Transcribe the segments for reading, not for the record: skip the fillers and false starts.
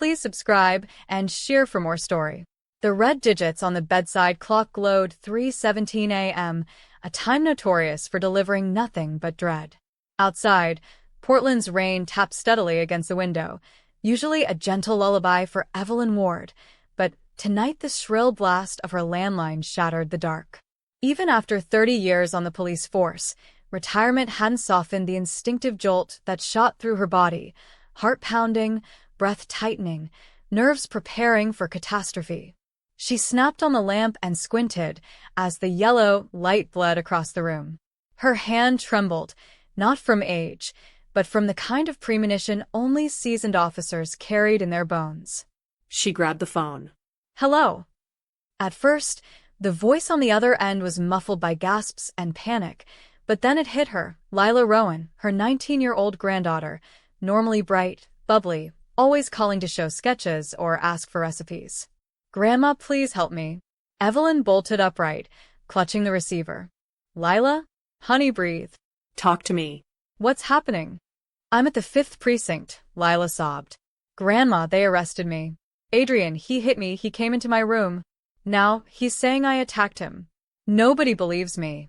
Please subscribe and share for more story. The red digits on the bedside clock glowed 3:17 a.m., a time notorious for delivering nothing but dread. Outside, Portland's rain tapped steadily against the window, usually a gentle lullaby for Evelyn Ward, but tonight the shrill blast of her landline shattered the dark. Even after 30 years on the police force, retirement hadn't softened the instinctive jolt that shot through her body, heart pounding, breath tightening, nerves preparing for catastrophe. She snapped on the lamp and squinted as the yellow light bled across the room. Her hand trembled, not from age, but from the kind of premonition only seasoned officers carried in their bones. She grabbed the phone. Hello. At first, the voice on the other end was muffled by gasps and panic, but then it hit her, Lila Rowan, her 19-year-old granddaughter, normally bright, bubbly, always calling to show sketches or ask for recipes. Grandma, please help me. Evelyn bolted upright, clutching the receiver. Lila? Honey, breathe. Talk to me. What's happening? I'm at the Fifth Precinct, Lila sobbed. Grandma, they arrested me. Adrian, he hit me, he came into my room. Now, he's saying I attacked him. Nobody believes me.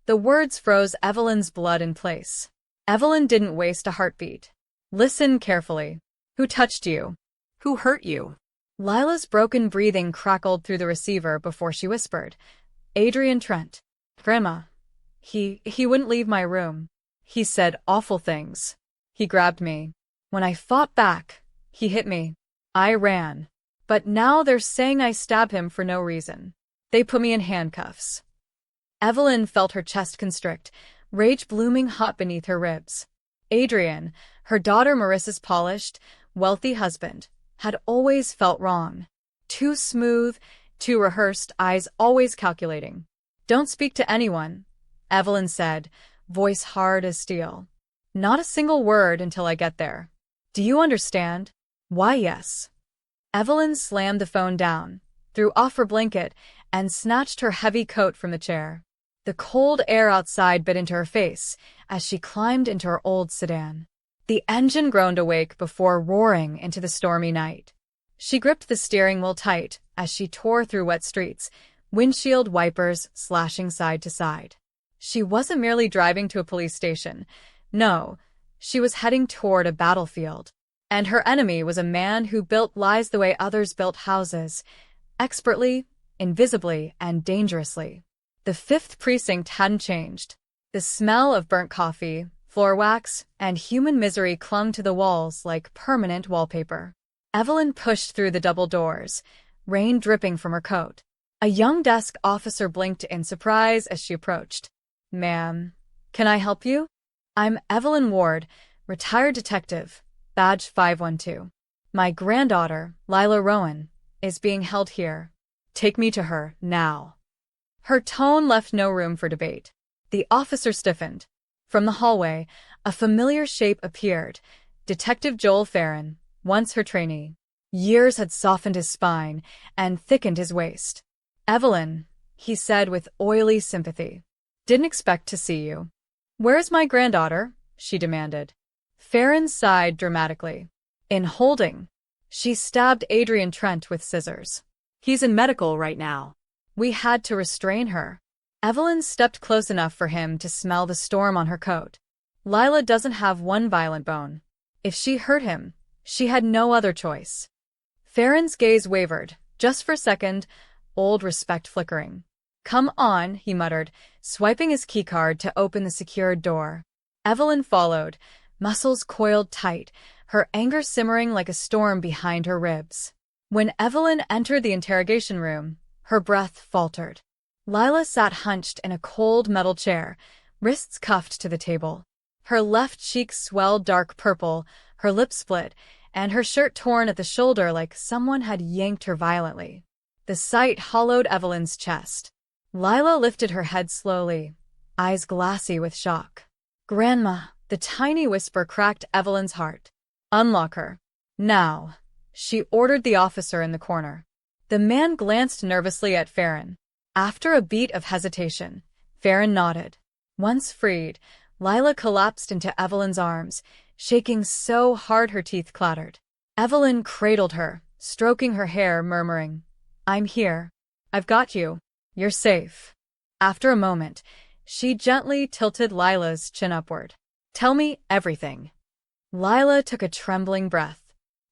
The words froze Evelyn's blood in place. Evelyn didn't waste a heartbeat. Listen carefully. Who touched you? Who hurt you? Lila's broken breathing crackled through the receiver before she whispered. Adrian Trent. Grandma. He wouldn't leave my room. He said awful things. He grabbed me. When I fought back, he hit me. I ran. But now they're saying I stabbed him for no reason. They put me in handcuffs. Evelyn felt her chest constrict, rage blooming hot beneath her ribs. Adrian, her daughter Marissa's polished, wealthy husband, had always felt wrong. Too smooth, too rehearsed, eyes always calculating. Don't speak to anyone, Evelyn said, voice hard as steel. Not a single word until I get there. Do you understand? Why, yes. Evelyn slammed the phone down, threw off her blanket, and snatched her heavy coat from the chair. The cold air outside bit into her face as she climbed into her old sedan. The engine groaned awake before roaring into the stormy night. She gripped the steering wheel tight as she tore through wet streets, windshield wipers slashing side to side. She wasn't merely driving to a police station. No, she was heading toward a battlefield. And her enemy was a man who built lies the way others built houses, expertly, invisibly, and dangerously. The Fifth Precinct hadn't changed. The smell of burnt coffee, floor wax, and human misery clung to the walls like permanent wallpaper. Evelyn pushed through the double doors, rain dripping from her coat. A young desk officer blinked in surprise as she approached. Ma'am, can I help you? I'm Evelyn Ward, retired detective, badge 512. My granddaughter, Lila Rowan, is being held here. Take me to her, now. Her tone left no room for debate. The officer stiffened. From the hallway, a familiar shape appeared. Detective Joel Farron, once her trainee. Years had softened his spine and thickened his waist. Evelyn, he said with oily sympathy. Didn't expect to see you. Where's my granddaughter? She demanded. Farron sighed dramatically. In holding. She stabbed Adrian Trent with scissors. He's in medical right now. We had to restrain her. Evelyn stepped close enough for him to smell the storm on her coat. Lila doesn't have one violent bone. If she hurt him, she had no other choice. Farron's gaze wavered, just for a second, old respect flickering. Come on, he muttered, swiping his keycard to open the secured door. Evelyn followed, muscles coiled tight, her anger simmering like a storm behind her ribs. When Evelyn entered the interrogation room, her breath faltered. Lila sat hunched in a cold metal chair, wrists cuffed to the table. Her left cheek swelled dark purple, her lips split, and her shirt torn at the shoulder like someone had yanked her violently. The sight hollowed Evelyn's chest. Lila lifted her head slowly, eyes glassy with shock. Grandma, the tiny whisper cracked Evelyn's heart. Unlock her. Now, she ordered the officer in the corner. The man glanced nervously at Farron. After a beat of hesitation, Farron nodded. Once freed, Lila collapsed into Evelyn's arms, shaking so hard her teeth clattered. Evelyn cradled her, stroking her hair, murmuring, "I'm here. I've got you. You're safe." After a moment, she gently tilted Lila's chin upward. "Tell me everything." Lila took a trembling breath.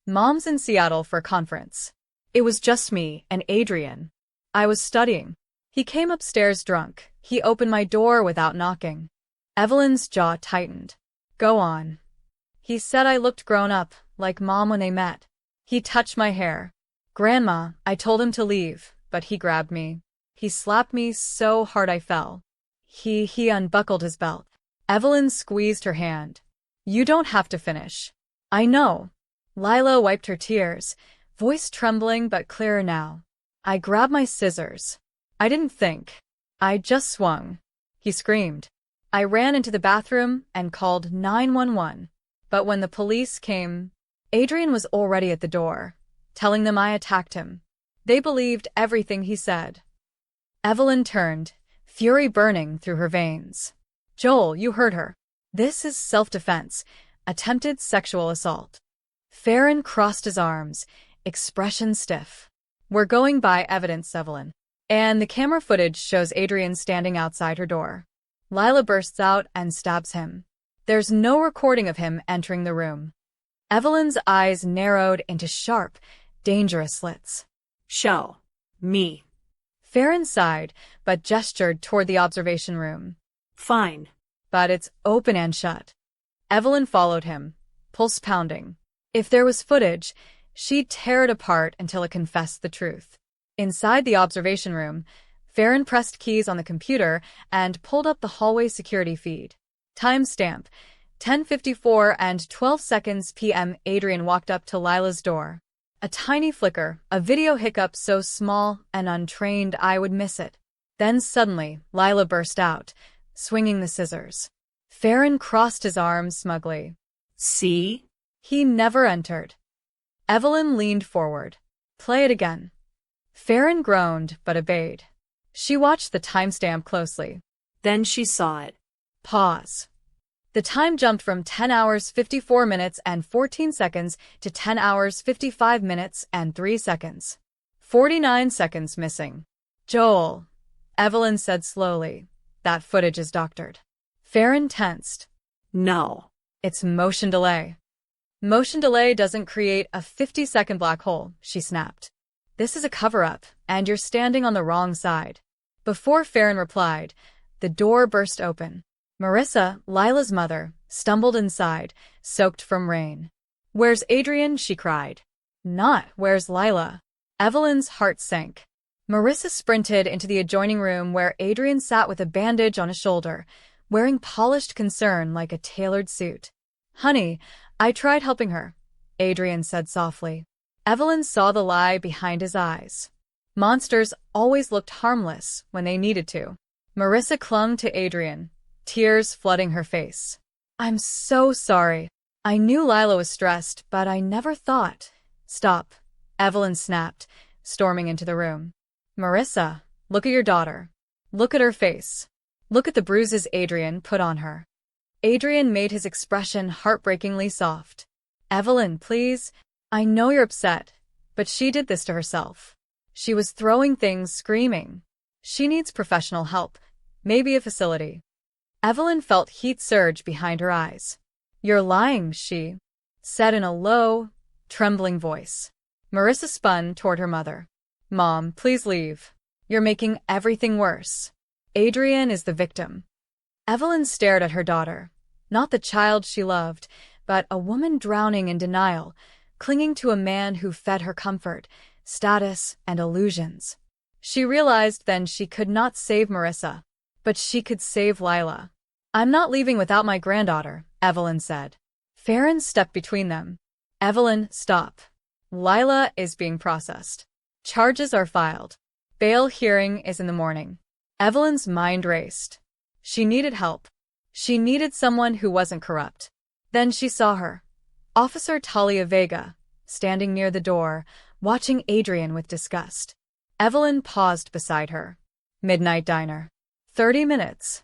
"Mom's in Seattle for a conference. It was just me and Adrian. I was studying. He came upstairs drunk. He opened my door without knocking." Evelyn's jaw tightened. "Go on." "He said I looked grown up, like Mom when they met. He touched my hair. Grandma, I told him to leave, but he grabbed me. He slapped me so hard I fell. He unbuckled his belt." Evelyn squeezed her hand. "You don't have to finish." "I know." Lila wiped her tears, voice trembling but clearer now. "I grabbed my scissors. I didn't think. I just swung." He screamed. "I ran into the bathroom and called 911. But when the police came, Adrian was already at the door, telling them I attacked him. They believed everything he said." Evelyn turned, fury burning through her veins. "Joel, you heard her. This is self-defense, attempted sexual assault." Farron crossed his arms, expression stiff. "We're going by evidence, Evelyn. And the camera footage shows Adrian standing outside her door." Lila bursts out and stabs him. "There's no recording of him entering the room." Evelyn's eyes narrowed into sharp, dangerous slits. "Show me." Farron sighed, but gestured toward the observation room. "Fine." "But it's open and shut." Evelyn followed him, pulse pounding. If there was footage, she'd tear it apart until it confessed the truth. Inside the observation room, Farron pressed keys on the computer and pulled up the hallway security feed. Timestamp: 10:54 and 12 seconds p.m. Adrian walked up to Lila's door. A tiny flicker, a video hiccup so small and untrained I would miss it. Then suddenly, Lila burst out, swinging the scissors. Farron crossed his arms smugly. "See?" "He never entered." Evelyn leaned forward. "Play it again." Farron groaned but obeyed. She watched the timestamp closely. Then she saw it. Pause. The time jumped from 10 hours 54 minutes and 14 seconds to 10 hours 55 minutes and 3 seconds. 49 seconds missing. "Joel," Evelyn said slowly, "that footage is doctored." Farron tensed. "No." "It's motion delay." "Motion delay doesn't create a 50-second black hole," she snapped. "This is a cover-up, and you're standing on the wrong side." Before Farron replied, the door burst open. Marissa, Lila's mother, stumbled inside, soaked from rain. "Where's Adrian?" she cried. "Not, where's Lila?" Evelyn's heart sank. Marissa sprinted into the adjoining room where Adrian sat with a bandage on his shoulder, wearing polished concern like a tailored suit. "Honey, I tried helping her," Adrian said softly. Evelyn saw the lie behind his eyes. Monsters always looked harmless when they needed to. Marissa clung to Adrian, tears flooding her face. "I'm so sorry. I knew Lila was stressed, but I never thought—" "Stop," Evelyn snapped, storming into the room. "Marissa, look at your daughter. Look at her face. Look at the bruises Adrian put on her." Adrian made his expression heartbreakingly soft. "Evelyn, please. I know you're upset, but she did this to herself. She was throwing things, screaming. She needs professional help, maybe a facility." Evelyn felt heat surge behind her eyes. "You're lying," she said in a low, trembling voice. Marissa spun toward her mother. "Mom, please leave. You're making everything worse. Adrian is the victim." Evelyn stared at her daughter, not the child she loved, but a woman drowning in denial, clinging to a man who fed her comfort, status, and illusions. She realized then she could not save Marissa, but she could save Lila. "I'm not leaving without my granddaughter," Evelyn said. Farron stepped between them. "Evelyn, stop. Lila is being processed. Charges are filed. Bail hearing is in the morning." Evelyn's mind raced. She needed help. She needed someone who wasn't corrupt. Then she saw her. Officer Talia Vega, standing near the door, watching Adrian with disgust. Evelyn paused beside her. "Midnight diner. 30 minutes."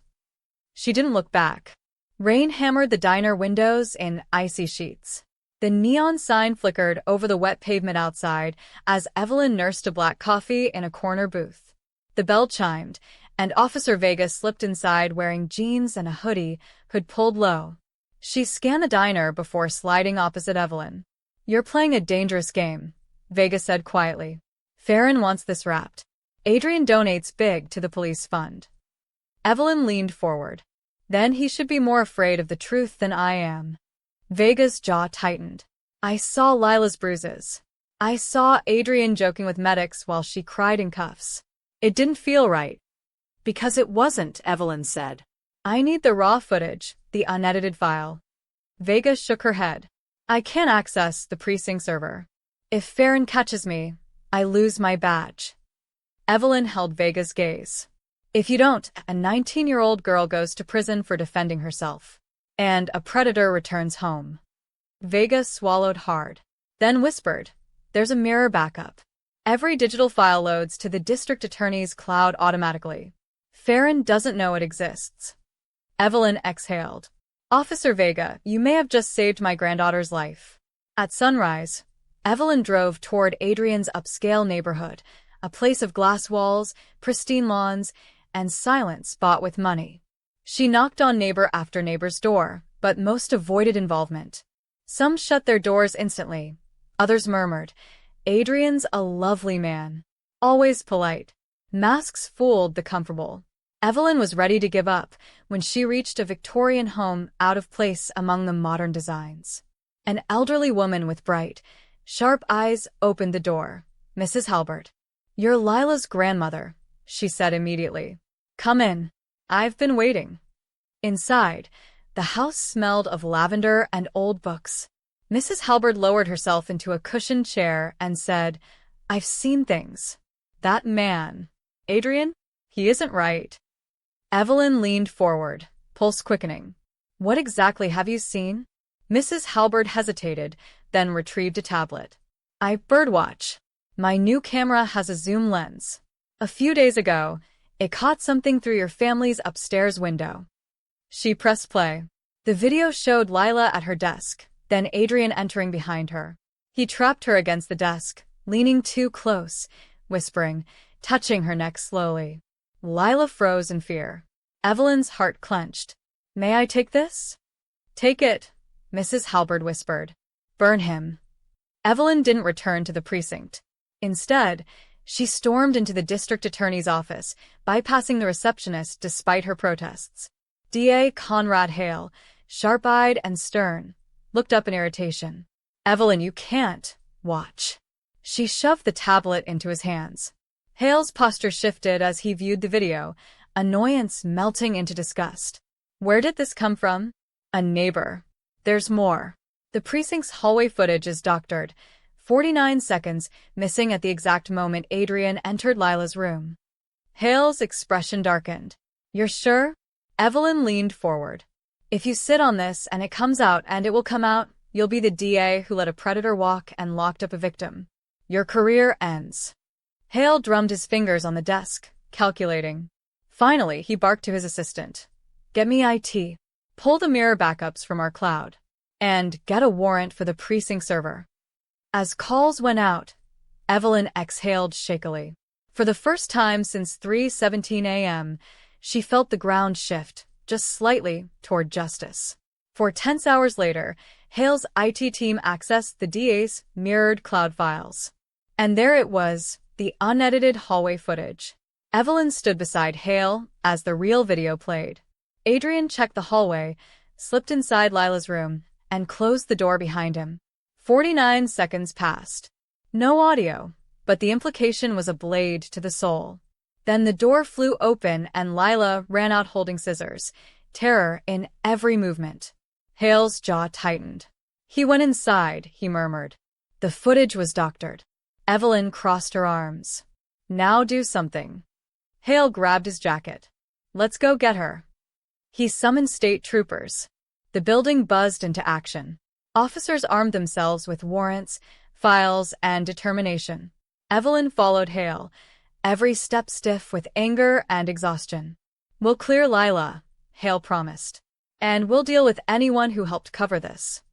She didn't look back. Rain hammered the diner windows in icy sheets. The neon sign flickered over the wet pavement outside as Evelyn nursed a black coffee in a corner booth. The bell chimed, and Officer Vega slipped inside wearing jeans and a hood pulled low. She scanned the diner before sliding opposite Evelyn. "You're playing a dangerous game," Vega said quietly. "Farron wants this wrapped. Adrian donates big to the police fund." Evelyn leaned forward. "Then he should be more afraid of the truth than I am." Vega's jaw tightened. "I saw Lila's bruises. I saw Adrian joking with medics while she cried in cuffs. It didn't feel right." "Because it wasn't," Evelyn said. "I need the raw footage, the unedited file." Vega shook her head. "I can't access the precinct server. If Farron catches me, I lose my badge." Evelyn held Vega's gaze. "If you don't, a 19-year-old girl goes to prison for defending herself. And a predator returns home." Vega swallowed hard, then whispered, "There's a mirror backup. Every digital file loads to the district attorney's cloud automatically. Farron doesn't know it exists." Evelyn exhaled. "Officer Vega, you may have just saved my granddaughter's life." At sunrise, Evelyn drove toward Adrian's upscale neighborhood, a place of glass walls, pristine lawns, and silence bought with money. She knocked on neighbor after neighbor's door, but most avoided involvement. Some shut their doors instantly. Others murmured, "Adrian's a lovely man. Always polite." Masks fooled the comfortable. Evelyn was ready to give up when she reached a Victorian home out of place among the modern designs. An elderly woman with bright, sharp eyes opened the door. "Mrs. Halbert. You're Lila's grandmother," she said immediately. "Come in. I've been waiting." Inside, the house smelled of lavender and old books. Mrs. Halbert lowered herself into a cushioned chair and said, "I've seen things. That man, Adrian, he isn't right." Evelyn leaned forward, pulse quickening. "What exactly have you seen?" Mrs. Halbert hesitated, then retrieved a tablet. "I birdwatch. My new camera has a zoom lens. A few days ago, it caught something through your family's upstairs window." She pressed play. The video showed Lila at her desk, then Adrian entering behind her. He trapped her against the desk, leaning too close, whispering, touching her neck slowly. Lila froze in fear. Evelyn's heart clenched. "May I take this?" "Take it," Mrs. Halbert whispered. "Burn him." Evelyn didn't return to the precinct. Instead, she stormed into the district attorney's office, bypassing the receptionist despite her protests. DA Conrad Hale, sharp-eyed and stern, looked up in irritation. "Evelyn, you can't watch." She shoved the tablet into his hands. Hale's posture shifted as he viewed the video, annoyance melting into disgust. "Where did this come from?" "A neighbor. There's more. The precinct's hallway footage is doctored. 49 seconds, missing at the exact moment Adrian entered Lila's room." Hale's expression darkened. "You're sure?" Evelyn leaned forward. "If you sit on this and it comes out, and it will come out, you'll be the DA who let a predator walk and locked up a victim. Your career ends." Hale drummed his fingers on the desk, calculating. Finally, he barked to his assistant. "Get me IT. Pull the mirror backups from our cloud. And get a warrant for the precinct server." As calls went out, Evelyn exhaled shakily. For the first time since 3:17 a.m., she felt the ground shift, just slightly, toward justice. 4 tense hours later, Hale's IT team accessed the DA's mirrored cloud files. And there it was, the unedited hallway footage. Evelyn stood beside Hale as the real video played. Adrian checked the hallway, slipped inside Lila's room, and closed the door behind him. 49 seconds passed. No audio, but the implication was a blade to the soul. Then the door flew open and Lila ran out holding scissors, terror in every movement. Hale's jaw tightened. "He went inside," he murmured. The footage was doctored. Evelyn crossed her arms. "Now do something." Hale grabbed his jacket. "Let's go get her." He summoned state troopers. The building buzzed into action. Officers armed themselves with warrants, files, and determination. Evelyn followed Hale, every step stiff with anger and exhaustion. "We'll clear Lila," Hale promised. "And we'll deal with anyone who helped cover this."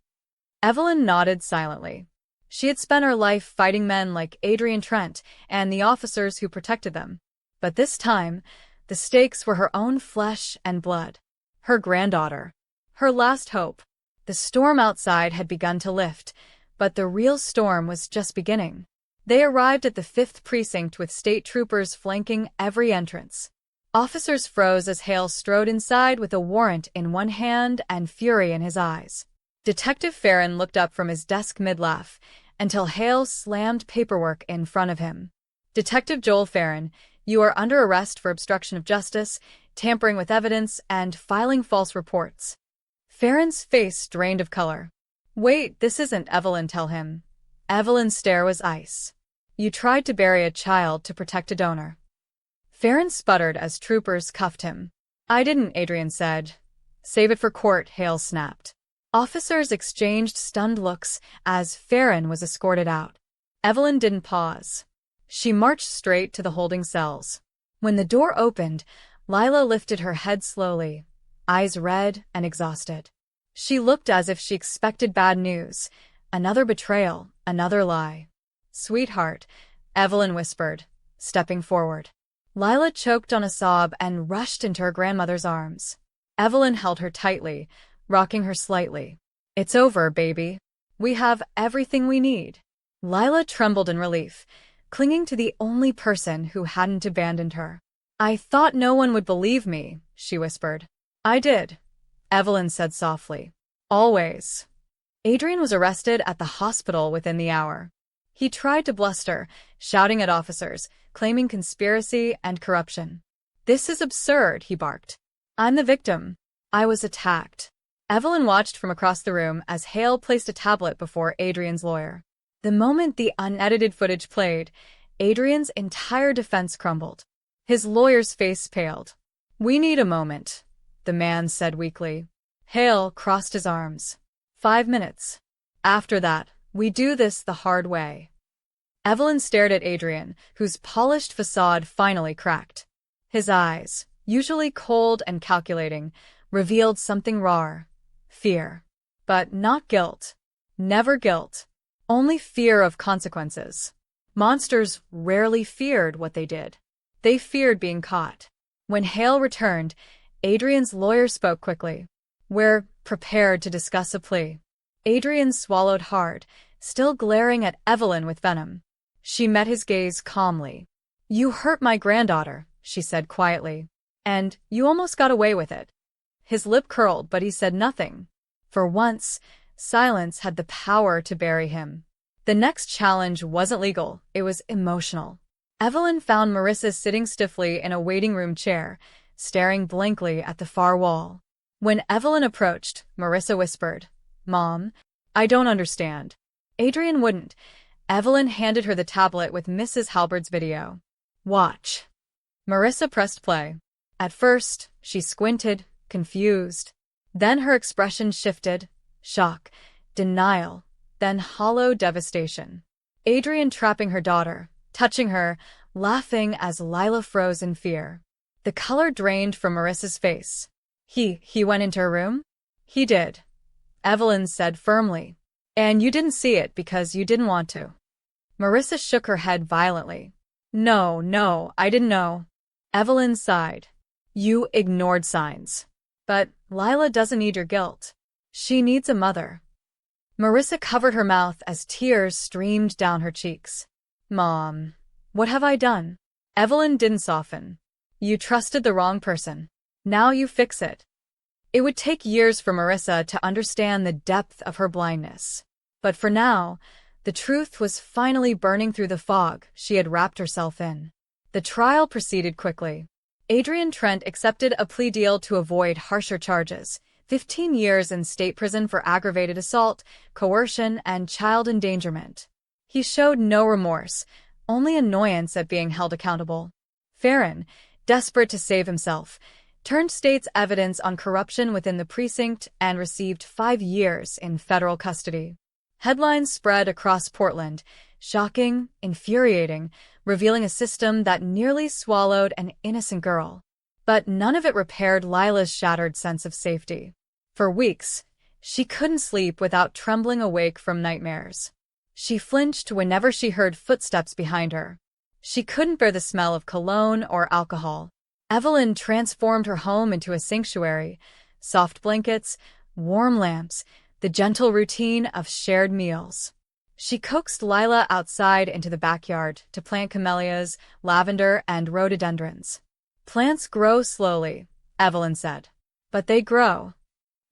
Evelyn nodded silently. She had spent her life fighting men like Adrian Trent and the officers who protected them. But this time, the stakes were her own flesh and blood. Her granddaughter. Her last hope. The storm outside had begun to lift, but the real storm was just beginning. They arrived at the Fifth Precinct with state troopers flanking every entrance. Officers froze as Hale strode inside with a warrant in one hand and fury in his eyes. Detective Farron looked up from his desk mid-laugh until Hale slammed paperwork in front of him. Detective Joel Farron, you are under arrest for obstruction of justice, tampering with evidence, and filing false reports. Farron's face drained of color. Wait, this isn't Evelyn, tell him. Evelyn's stare was ice. You tried to bury a child to protect a donor. Farron sputtered as troopers cuffed him. I didn't, Adrian said. Save it for court, Hale snapped. Officers exchanged stunned looks as Farron was escorted out. Evelyn didn't pause. She marched straight to the holding cells. When the door opened, Lila lifted her head slowly, eyes red and exhausted. She looked as if she expected bad news. Another betrayal, another lie. Sweetheart, Evelyn whispered, stepping forward. Lila choked on a sob and rushed into her grandmother's arms. Evelyn held her tightly, rocking her slightly. It's over, baby. We have everything we need. Lila trembled in relief, clinging to the only person who hadn't abandoned her. I thought no one would believe me, she whispered. I did, Evelyn said softly. Always. Adrian was arrested at the hospital within the hour. He tried to bluster, shouting at officers, claiming conspiracy and corruption. This is absurd, he barked. I'm the victim. I was attacked. Evelyn watched from across the room as Hale placed a tablet before Adrian's lawyer. The moment the unedited footage played, Adrian's entire defense crumbled. His lawyer's face paled. We need a moment, the man said weakly. Hale crossed his arms. 5 minutes. After that, we do this the hard way. Evelyn stared at Adrian, whose polished facade finally cracked. His eyes, usually cold and calculating, revealed something raw. Fear. But not guilt. Never guilt. Only fear of consequences. Monsters rarely feared what they did. They feared being caught. When Hale returned, Adrian's lawyer spoke quickly. We're prepared to discuss a plea. Adrian swallowed hard, still glaring at Evelyn with venom. She met his gaze calmly. You hurt my granddaughter, she said quietly. And you almost got away with it. His lip curled, but he said nothing. For once, silence had the power to bury him. The next challenge wasn't legal, it was emotional. Evelyn found Marissa sitting stiffly in a waiting room chair, staring blankly at the far wall. When Evelyn approached, Marissa whispered, Mom, I don't understand. Adrian wouldn't. Evelyn handed her the tablet with Mrs. Halberd's video. Watch. Marissa pressed play. At first, she squinted, confused. Then her expression shifted, shock, denial, then hollow devastation. Adrian trapping her daughter, touching her, laughing as Lila froze in fear. The color drained from Marissa's face. He went into her room? He did. Evelyn said firmly. And you didn't see it because you didn't want to. Marissa shook her head violently. No, I didn't know. Evelyn sighed. You ignored signs. But Lila doesn't need your guilt. She needs a mother. Marissa covered her mouth as tears streamed down her cheeks. Mom, what have I done? Evelyn didn't soften. You trusted the wrong person. Now you fix it. It would take years for Marissa to understand the depth of her blindness. But for now, the truth was finally burning through the fog she had wrapped herself in. The trial proceeded quickly. Adrian Trent accepted a plea deal to avoid harsher charges, 15 years in state prison for aggravated assault, coercion, and child endangerment. He showed no remorse, only annoyance at being held accountable. Farron, desperate to save himself, turned state's evidence on corruption within the precinct and received 5 years in federal custody. Headlines spread across Portland, shocking, infuriating, revealing a system that nearly swallowed an innocent girl. But none of it repaired Lila's shattered sense of safety. For weeks, She couldn't sleep without trembling awake from nightmares. She flinched whenever she heard footsteps behind her. She couldn't bear the smell of cologne or alcohol. Evelyn transformed her home into a sanctuary. Soft blankets, warm lamps, the gentle routine of shared meals. She coaxed Lila outside into the backyard to plant camellias, lavender, and rhododendrons. "Plants grow slowly," Evelyn said. "But they grow."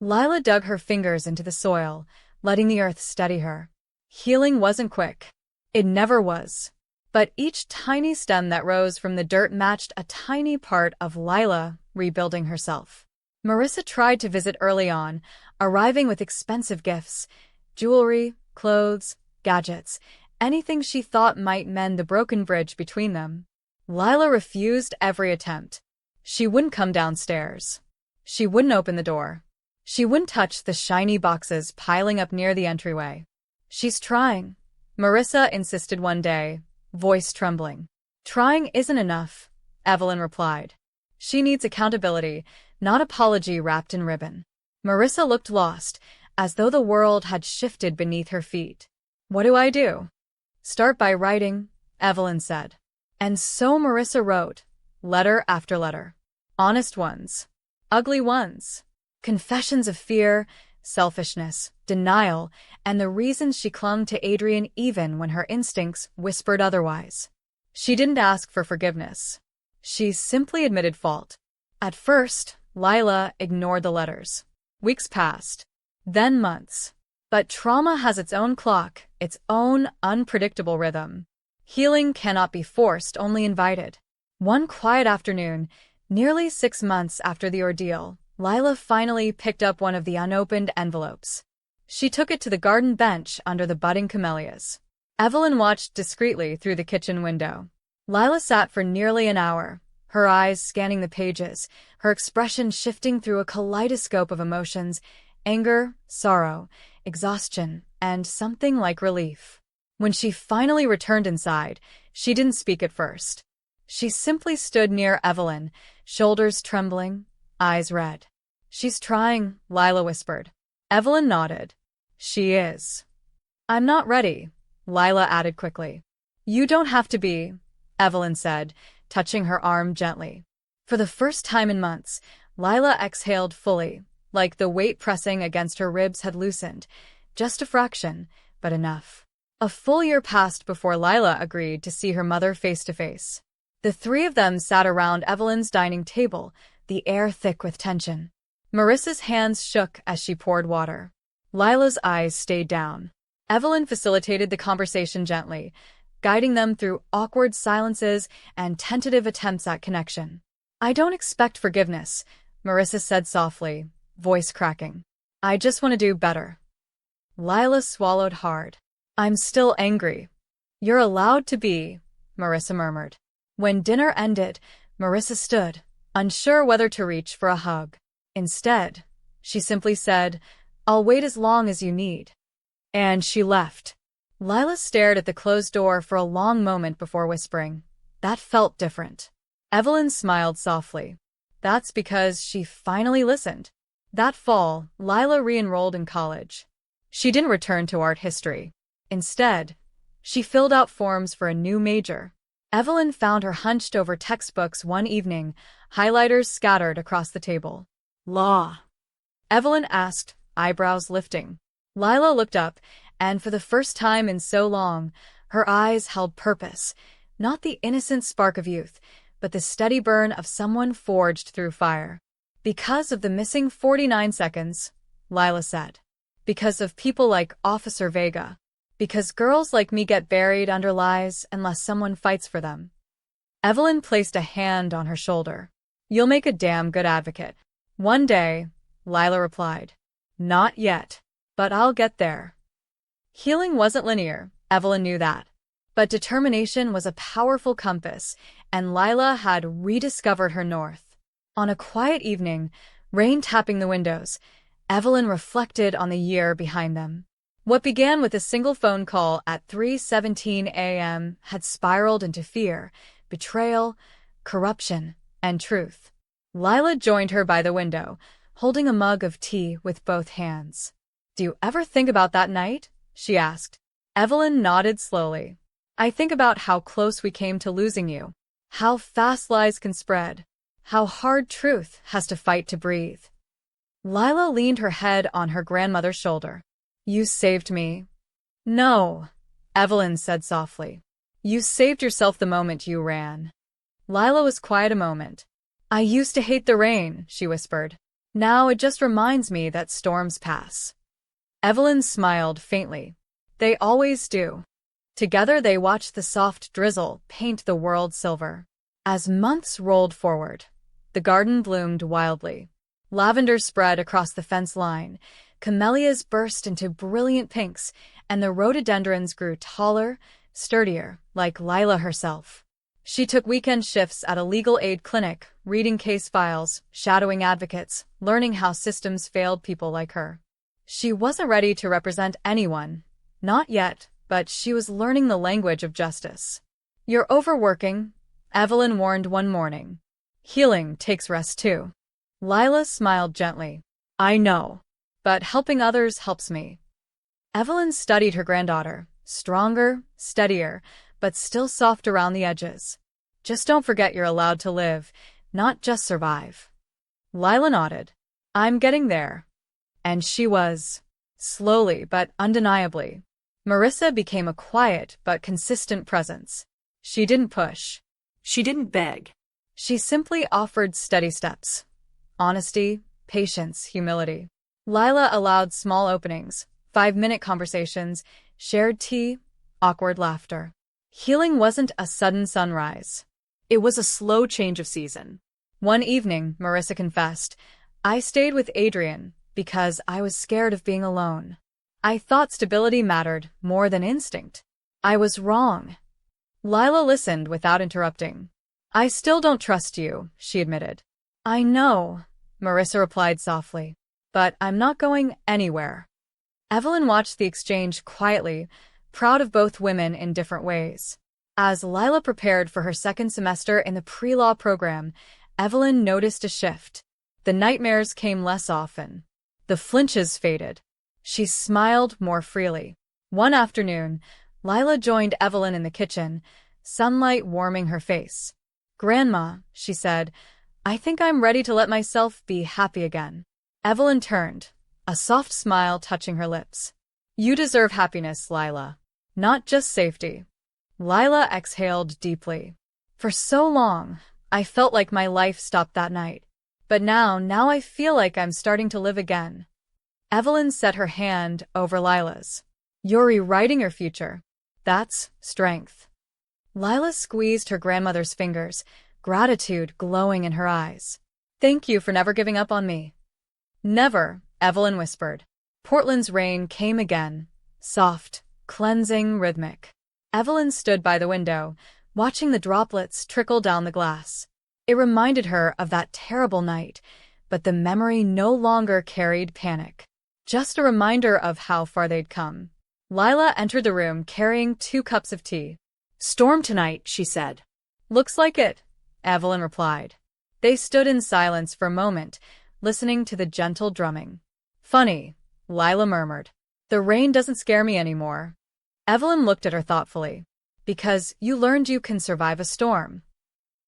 Lila dug her fingers into the soil, letting the earth steady her. Healing wasn't quick. It never was. But each tiny stem that rose from the dirt matched a tiny part of Lila rebuilding herself. Marissa tried to visit early on, arriving with expensive gifts, jewelry, clothes, gadgets, anything she thought might mend the broken bridge between them. Lila refused every attempt. She wouldn't come downstairs. She wouldn't open the door. She wouldn't touch the shiny boxes piling up near the entryway. "She's trying," Marissa insisted one day, voice trembling. "Trying isn't enough," Evelyn replied. "She needs accountability, not apology wrapped in ribbon." Marissa looked lost, as though the world had shifted beneath her feet. "What do I do?" "Start by writing," Evelyn said. And so Marissa wrote, letter after letter. Honest ones. Ugly ones. Confessions of fear, selfishness, denial, and the reasons she clung to Adrian even when her instincts whispered otherwise. She didn't ask for forgiveness. She simply admitted fault. At first, Lila ignored the letters. Weeks passed. Then months. But trauma has its own clock, its own unpredictable rhythm. Healing cannot be forced, only invited. One quiet afternoon, nearly 6 months after the ordeal, Lila finally picked up one of the unopened envelopes. She took it to the garden bench under the budding camellias. Evelyn watched discreetly through the kitchen window. Lila sat for nearly an hour, her eyes scanning the pages, her expression shifting through a kaleidoscope of emotions: anger, sorrow, exhaustion, and something like relief. When she finally returned inside, she didn't speak at first. She simply stood near Evelyn, shoulders trembling, eyes red. "She's trying," Lila whispered. Evelyn nodded. "She is." "I'm not ready," Lila added quickly. "You don't have to be," Evelyn said, touching her arm gently. For the first time in months, Lila exhaled fully, like the weight pressing against her ribs had loosened. Just a fraction, but enough. A full year passed before Lila agreed to see her mother face to face. The three of them sat around Evelyn's dining table, the air thick with tension. Marissa's hands shook as she poured water. Lila's eyes stayed down. Evelyn facilitated the conversation gently, guiding them through awkward silences and tentative attempts at connection. "I don't expect forgiveness," Marissa said softly, voice cracking. "I just want to do better." Lila swallowed hard. "I'm still angry." "You're allowed to be," Marissa murmured. When dinner ended, Marissa stood, unsure whether to reach for a hug. Instead, she simply said, "I'll wait as long as you need." And she left. Lila stared at the closed door for a long moment before whispering, "That felt different." Evelyn smiled softly. "That's because she finally listened." That fall, Lila re-enrolled in college. She didn't return to art history. Instead, she filled out forms for a new major. Evelyn found her hunched over textbooks one evening, highlighters scattered across the table. "Law?" Evelyn asked, eyebrows lifting. Lila looked up, and for the first time in so long, her eyes held purpose, not the innocent spark of youth, but the steady burn of someone forged through fire. "Because of the missing 49 seconds, Lila said. "Because of people like Officer Vega. Because girls like me get buried under lies unless someone fights for them." Evelyn placed a hand on her shoulder. "You'll make a damn good advocate." "One day," Lila replied. "Not yet. But I'll get there." Healing wasn't linear, Evelyn knew that. But determination was a powerful compass, and Lila had rediscovered her north. On a quiet evening, rain tapping the windows, Evelyn reflected on the year behind them. What began with a single phone call at 3:17 a.m. had spiraled into fear, betrayal, corruption, and truth. Lila joined her by the window, holding a mug of tea with both hands. Do you ever think about that night? She asked. Evelyn nodded slowly. I think about how close we came to losing you. How fast lies can spread. How hard truth has to fight to breathe. Lila leaned her head on her grandmother's shoulder. You saved me. No, Evelyn said softly. You saved yourself the moment you ran. Lila was quiet a moment. I used to hate the rain, she whispered. Now it just reminds me that storms pass. Evelyn smiled faintly. They always do. Together they watched the soft drizzle paint the world silver. As months rolled forward, the garden bloomed wildly. Lavender spread across the fence line, camellias burst into brilliant pinks, and the rhododendrons grew taller, sturdier, like Lila herself. She took weekend shifts at a legal aid clinic, reading case files, shadowing advocates, learning how systems failed people like her. She wasn't ready to represent anyone. Not yet, but she was learning the language of justice. You're overworking, Evelyn warned one morning. Healing takes rest too. Lila smiled gently. I know, but helping others helps me. Evelyn studied her granddaughter, stronger, steadier, but still soft around the edges. Just don't forget you're allowed to live, not just survive. Lila nodded. I'm getting there. And she was. Slowly but undeniably. Marissa became a quiet but consistent presence. She didn't push. She didn't beg. She simply offered steady steps. Honesty, patience, humility. Lila allowed small openings, 5-minute conversations, shared tea, awkward laughter. Healing wasn't a sudden sunrise. It was a slow change of season. One evening, Marissa confessed, I stayed with Adrian because I was scared of being alone. I thought stability mattered more than instinct. I was wrong. Lila listened without interrupting. I still don't trust you, she admitted. I know, Marissa replied softly, but I'm not going anywhere. Evelyn watched the exchange quietly, proud of both women in different ways. As Lila prepared for her second semester in the pre-law program, Evelyn noticed a shift. The nightmares came less often. The flinches faded. She smiled more freely. One afternoon, Lila joined Evelyn in the kitchen, sunlight warming her face. Grandma, she said, I think I'm ready to let myself be happy again. Evelyn turned, a soft smile touching her lips. You deserve happiness, Lila. Not just safety. Lila exhaled deeply. For so long, I felt like my life stopped that night. But now I feel like I'm starting to live again. Evelyn set her hand over Lila's. You're rewriting your future. That's strength. Lila squeezed her grandmother's fingers, gratitude glowing in her eyes. Thank you for never giving up on me. Never, Evelyn whispered. Portland's rain came again, soft, cleansing, rhythmic. Evelyn stood by the window, watching the droplets trickle down the glass. It reminded her of that terrible night, but the memory no longer carried panic. Just a reminder of how far they'd come. Lila entered the room carrying 2 cups of tea. Storm tonight, she said. Looks like it, Evelyn replied. They stood in silence for a moment, listening to the gentle drumming. Funny, Lila murmured. The rain doesn't scare me anymore. Evelyn looked at her thoughtfully. Because you learned you can survive a storm.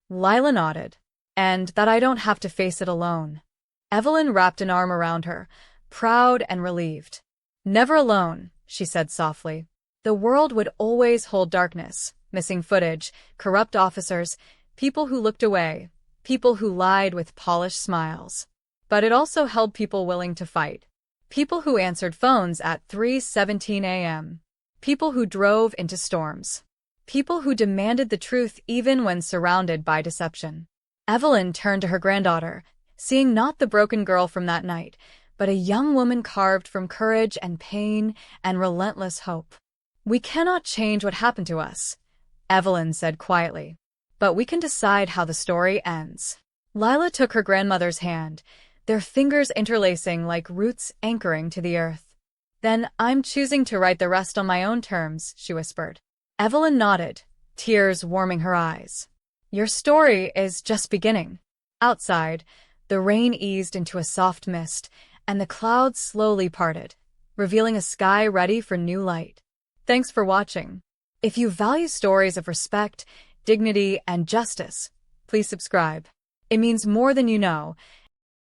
Lila nodded. And that I don't have to face it alone. Evelyn wrapped an arm around her, proud and relieved. Never alone, she said softly. The world would always hold darkness, missing footage, corrupt officers, people who looked away, people who lied with polished smiles. But it also held people willing to fight. People who answered phones at 3:17 a.m. People who drove into storms. People who demanded the truth even when surrounded by deception. Evelyn turned to her granddaughter, seeing not the broken girl from that night, but a young woman carved from courage and pain and relentless hope. We cannot change what happened to us, Evelyn said quietly. But we can decide how the story ends. Lila took her grandmother's hand, their fingers interlacing like roots anchoring to the earth. Then I'm choosing to write the rest on my own terms, she whispered. Evelyn nodded, tears warming her eyes. Your story is just beginning. Outside, the rain eased into a soft mist, and the clouds slowly parted, revealing a sky ready for new light. Thanks for watching. If you value stories of respect, dignity, and justice, please subscribe. It means more than you know,